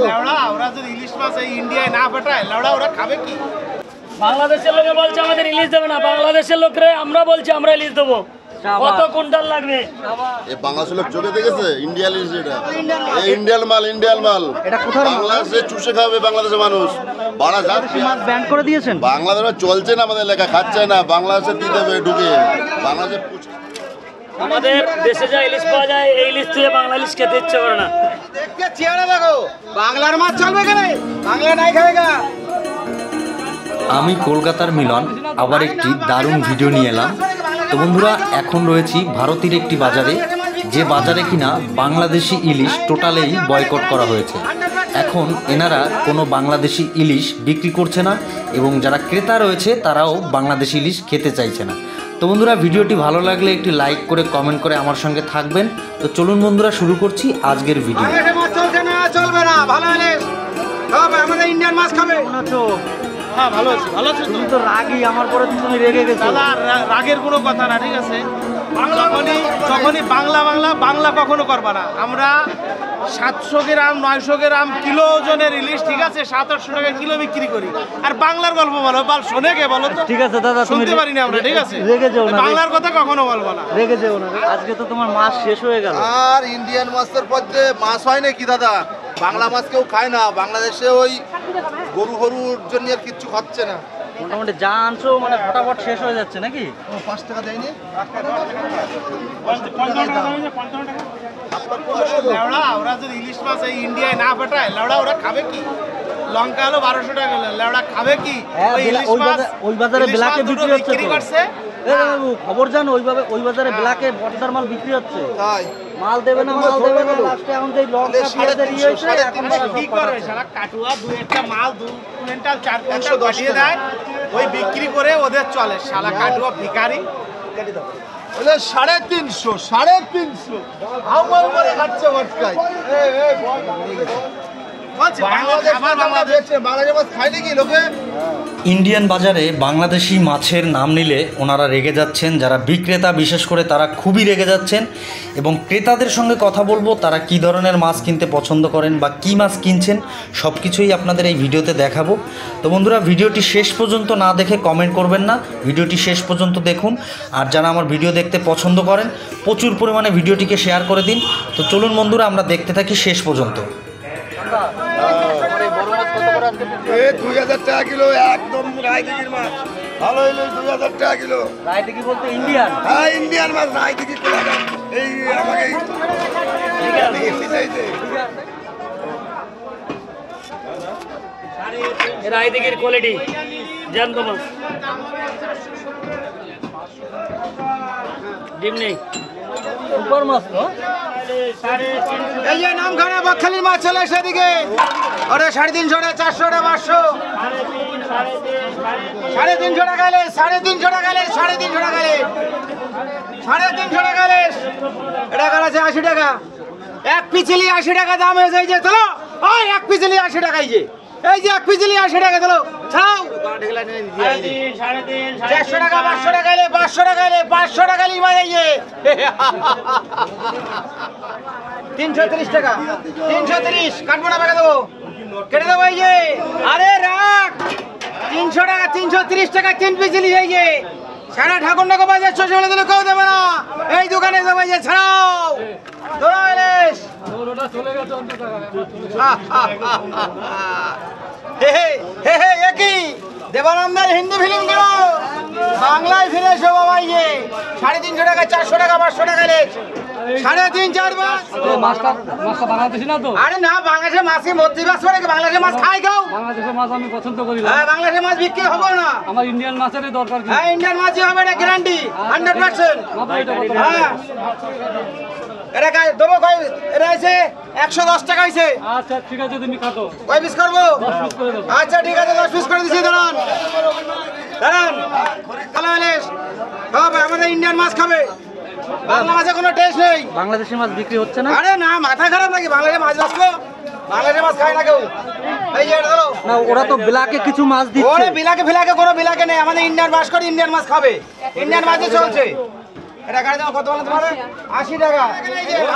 লেওড়া ওরা যদি ইলিশ মাছ এই ইন্ডিয়ায় না পাঠায় লেওড়া ওরা খাবে কি? বাংলাদেশের লোকে বলছে আমাদের ইলিশ দেবে না, বাংলাদেশের লোকরে আমরা বলছি আমরা ইলিশ দেবো। কত কুইন্টাল লাগবে? এই বাংলাদেশের লোক চোখে দেখেছে ইন্ডিয়ান ইলিশ, এটা ইন্ডিয়ান মাল, ইন্ডিয়ান মাল। এটা কোথায় বাংলাদেশে চুষে খাবে বাংলাদেশের মানুষ। বাড়া যাচ্ছে, মাছ ব্যান করে দিয়েছেন। বাংলাদেশে চলছে না, আমাদের এলাকা খাচ্ছে না, বাংলাদেশে দিতে হবে ঢুকে। বাংলাদেশে আমাদের দেশে যা ইলিশ পাওয়া যায় এই ইলিশ থেকে বাংলা ইলিশ খেতে ইচ্ছে করে না। দেখতে চেহারা দেখো, বাংলার মাছ চলবে কেন? বাংলা নাই খাবেগা। আমি কলকাতার মিলন আবার একটি দারুণ ভিডিও নিয়ে এলাম। তো বন্ধুরা, এখন রয়েছি ভারতের একটি বাজারে, যে বাজারে কিনা বাংলাদেশি ইলিশ টোটালেই বয়কট করা হয়েছে। এখন এনারা কোনো বাংলাদেশি ইলিশ বিক্রি করছে না এবং যারা ক্রেতা রয়েছে তারাও বাংলাদেশি ইলিশ খেতে চাইছে না। তো বন্ধুরা, ভিডিওটি ভালো লাগলে একটি লাইক করে কমেন্ট করে আমার সঙ্গে থাকবেন। তো চলুন বন্ধুরা, শুরু করছি আজকের ভিডিও। চলবে না, ভালো ইলিশ আমাদের ইন্ডিয়ান মাছ খাবে। হ্যাঁ ভালো আছি, ভালো আছি। তুমি তো রাগী, আমার পরে তুমি রেগে গেছো। দাদা রাগের কোনো কথা না, ঠিক আছে? যখনই বাংলা বাংলা বাংলা কখনো করবা না। আমরা 700 গ্রাম 900 গ্রাম কিলো ওজনের ইলিশ, ঠিক আছে, 700-800 টাকা কিলো বিক্রি করি। আর বাংলার গল্প বলো, শোনে কে বলো তো? ঠিক আছে দাদা, শুনতে পারি না আমরা, ঠিক আছে? রেগে যেও না, বাংলার কথা কখনো বলবো না, রেগে যেও না। আজকে তো তোমার মাছ শেষ হয়ে গেল। আর ইন্ডিয়ান মাছের পথে মাছ হয় না কি দাদা? বাংলা মাছ কেউ খায় না বাংলাদেশে। ওই গরুর জন্য আর কিচ্ছু খাচ্ছে না। মোটামুটি যা আনছো মানে ফটাফট শেষ হয়ে যাচ্ছে নাকি? 5 টাকা দেয়নি। লেওড়া ওরা যদি ইলিশ মাছ এই ইন্ডিয়ায় না পাঠায় লেওড়া ওরা খাবে কি? লঙ্কা হলো 1200 টাকা, লেওড়া খাবে কি? ওই বাজারে ব্ল্যাকে বিক্রি করছে। খবর জানো, ওই বাজারে ব্ল্যাকে বর্ডার মাল বিক্রি হচ্ছে। মাল দেবে না, মাল দেবে না, লাস্টে এখন যে লঙ্কা পেঁয়াজের ইয়ে হয়েছে, এখন কি করে সারা কাটুয়া 2-1টা মাল 2 কুইন্টাল 4 কুইন্টাল পাঠিয়ে দেয়, ওই বিক্রি করে ওদের চলে। শালা কাটুয়া ভিখারি। বলে 350 আমার মরে খাচ্ছে ভটকায়। ইন্ডিয়ান বাজারে বাংলাদেশি মাছের নাম নিলে ওনারা রেগে যাচ্ছেন। যারা বিক্রেতা বিশেষ করে তারা খুবই রেগে যাচ্ছেন এবং ক্রেতাদের সঙ্গে কথা বলবো তারা কী ধরনের মাছ কিনতে পছন্দ করেন বা কী মাছ কিনছেন সব কিছুই আপনাদের এই ভিডিওতে দেখাবো। তো বন্ধুরা, ভিডিওটি শেষ পর্যন্ত না দেখে কমেন্ট করবেন না, ভিডিওটি শেষ পর্যন্ত দেখুন। আর যারা আমার ভিডিও দেখতে পছন্দ করেন প্রচুর পরিমাণে ভিডিওটিকে শেয়ার করে দিন। তো চলুন বন্ধুরা, আমরা দেখতে থাকি শেষ পর্যন্ত। 2000 টাকা কিলো, একদম রায়দিঘির মাছ। ভালো হইলো 2000 টাকা কিলো। রায়দিঘি বলতে ইন্ডিয়ান? হ্যাঁ ইন্ডিয়ান মাছ, রায়দিঘি। এই আমাকে রায়দিঘির কোয়ালিটি জ্যান্ত মাছ, ডিম নেই, সুপার মাছ তো। এই যে নামখানা বকখালির মাছ চলে সেদিকে। ওরে 350 টাকা, 400 টাকা, 500, 350 টাকা, 350 টাকা, 350 টাকা, 350 টাকা। এটা করেছে 80 টাকা। এক পিছলি 80 টাকা দাম হয়েছে। এই যে চলো, ওই এক পিছলি 80 টাকা, এই যে এক পিছলি 80 টাকা চলো, ছাড়াও। 400 টাকা, 500 টাকা, 500 টাকা, 500 টাকা লিবা। এই যে 330 টাকা, 330 কাটবো না, কেটে দেবো, কেটে দেবো। এই যে আরে রাখ, 300 টাকা, 330 টাকা 3 পিছলি। এই যে সারা ঠাকুরনগর বাজার 600 বলে দিলে কেউ দেবে না। এই দোকানে দেবো। এই যে ছাড়াও, ধরো ইলিশ। একই দেবানন্দের হিন্দি ফিল্ম গুলো বাংলায় ফিরে এসো বাবা। ইয়ে 350 টাকা, 400 টাকা, 500 টাকা, 3.5-4 মাছটা বাংলাদেশি না তো? আরে না, বাংলাদেশের মাছকে মধ্যে বাস করে, বাংলাদেশের মাছ খাই খাও। বাংলাদেশের মাছ আমি পছন্দ করি না। হ্যাঁ, বাংলাদেশের মাছ বিক্রি হবে না। আমার ইন্ডিয়ান মাছেরই দরকার। হ্যাঁ, ইন্ডিয়ান মাছই হবে, এটা গ্যারান্টি 100%। হ্যাঁ, এটা দেবো কয়? এটা আছে 110 টাকা হয়েছে। আচ্ছা ঠিক আছে, তুমি খাতো। কয় পিস করবো? 10 পিস করে দাও। আচ্ছা ঠিক আছে, 10 পিস করে দিচ্ছি। দাঁড়ান দাঁড়ান, ভালো ইলিশ সব আমাদের ইন্ডিয়ান মাছ খাবে। বাংলা মাছে কোনো টেস্ট নেই। বাংলাদেশি মাছ বিক্রি হচ্ছে না? আরে না, মাথা খারাপ নাকি? বাংলাদেশে মাছ বাঁচলো, বাংলাদেশে মাছ খায় না কেউ। এই যে এটা ধরো না, ওরা তো ব্ল্যাকে কিছু মাছ দিচ্ছে। ওরে বিলাকে ফিলাকে কোনো বিলাকে নেই, আমাদের ইন্ডিয়ান মাছ করে ইন্ডিয়ান মাছ খাবে, ইন্ডিয়ান মাছই চলছে। এটা গাড়ি দাও কত বলে তোমার? 80 টাকা।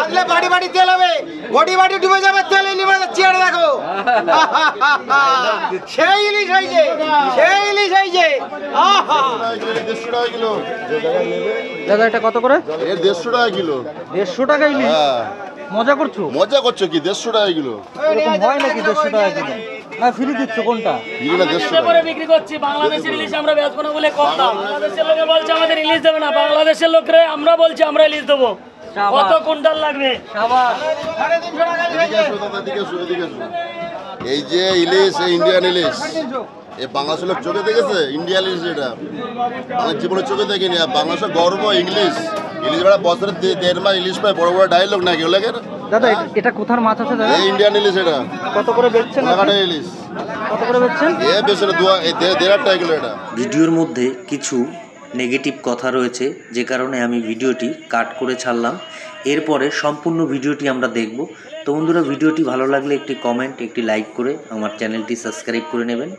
আনলে বাড়ি বাড়ি তেল হবে, বডি বাড়ি ডুবে যাবে তেল। এই লিভার চেয়ার দেখো, সেই ইলিশ হয়েছে, সেই ইলিশ হয়েছে। আহা, 150 টাকা কিলো। দাদা এটা কত করে? 150 টাকা কিলো। 150 টাকা ইলিশ? হ্যাঁ, মজা করছো? মজা করছো কি? 150 টাকা কিলো। এরকম হয় নাকি 150 টাকা কিলো? না ফ্রি দিচ্ছ কোনটা? কিলোটা 150 এতে টাকা। করে বিক্রি করছি। বাংলাদেশের ইলিশ আমরা বেচবো না বলে কম দাম। বাংলাদেশের লোকে বলছে আমাদের ইলিশ দেবে না, বাংলাদেশের লোকরে আমরা বলছি আমরা ইলিশ দেবো। কত কুইন্টাল লাগবে? সাবাস। 350 টাকা ইলিশ এদিকে হয়েছে। এসো দাদা, এদিকে এসো, এদিকে এসো। এই যে ইলিশ, এই ইন্ডিয়ান ইলিশ, এই বাংলাদেশের লোক চোখে দেখেছে? ইন্ডিয়ান ইলিশ এটা আমার জীবনে চোখে দেখিনি। আর বাংলাদেশের গর্ব ইংলিশ। ইলিশ বেড়া বছরে 1.5 মাস ইলিশ পায়, বড় বড় ডায়লগ নাকি ওগুলো? দাদা এটা কোথার মাছ আছে দাদা? এই ইন্ডিয়ান ইলিশ এটা কত করে বেচছেন? কাটা ইলিশ। কত করে বেচছেন? এ বেশি না, 1.5 টাকা কিলো এটা। ভিডিওর মধ্যে কিছু নেগেটিভ কথা রয়েছে, যে কারণে আমি ভিডিওটি কাট করে ছাড়লাম। এরপরে সম্পূর্ণ ভিডিওটি আমরা দেখব। তো বন্ধুরা, ভিডিওটি ভালো লাগলে একটি কমেন্ট, একটি লাইক করে আমার চ্যানেলটি সাবস্ক্রাইব করে নেবেন।